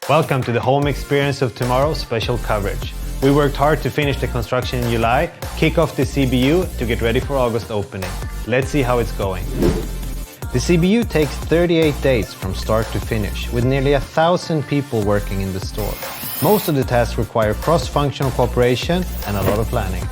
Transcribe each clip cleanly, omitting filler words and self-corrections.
Welcome to the Home Experience of Tomorrow special coverage. We worked hard to finish the construction in July, kick off the CBU to get ready for August opening. Let's see how it's going. The CBU takes 38 days from start to finish, with nearly 1,000 people working in the store. Most of the tasks require cross-functional cooperation and a lot of planning.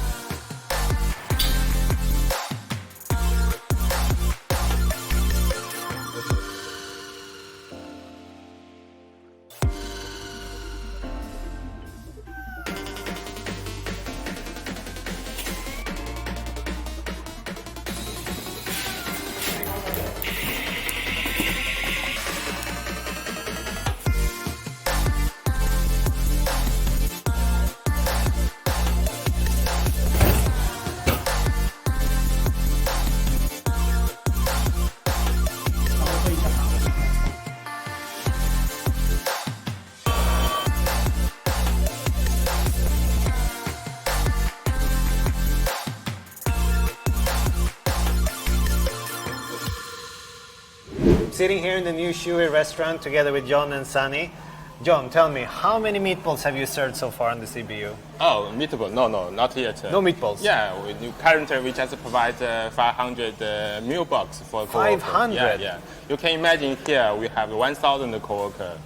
Sitting here in the new Xuhui restaurant together with John and Sunny. John, tell me, how many meatballs have you served so far on the CBU? Oh, meatball? No, not yet. No meatballs? Yeah, currently we just provide 500 meal box for coworkers. 500? Yeah. You can imagine here we have 1,000 coworkers.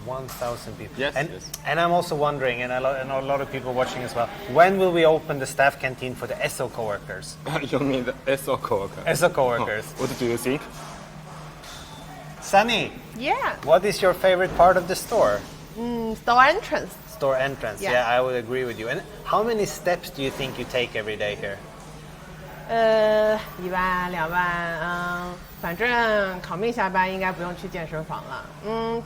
1,000 people. Yes, and, yes. And I'm also wondering, and I know a lot of people watching as well, when will we open the staff canteen for the SO coworkers? You mean the SO coworkers? SO coworkers. Oh, what do you think? Sunny, Yeah. what is your favorite part of the store? Store entrance. Store entrance. Yeah. Yeah, I would agree with you. And how many steps do you think you take every day here? 1万2万，反正烤面下班应该不用去健身房了。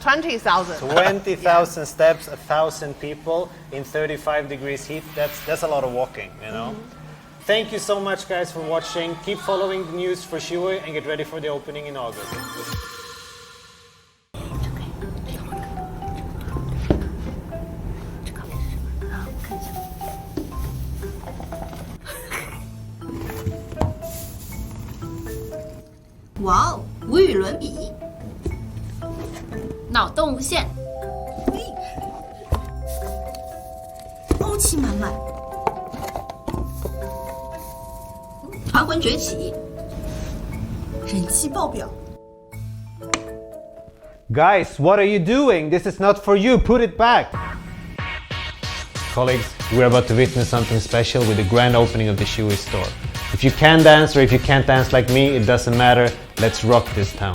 20,000。20,000 steps, 1,000 people in 35 degrees heat. That's a lot of walking, you know. Thank you so much, guys, for watching. Keep following the news for Xuhui and get ready for the opening in August. Wow, 哇哦，无与伦比！脑洞无限，欧气满满，团魂崛起，人气爆表。 Guys, what are you doing? This is not for you. Put it back. Colleagues, we're about to witness something special with the grand opening of the Xuhui store. If you can dance or if you can't dance like me, it doesn't matter. Let's rock this town.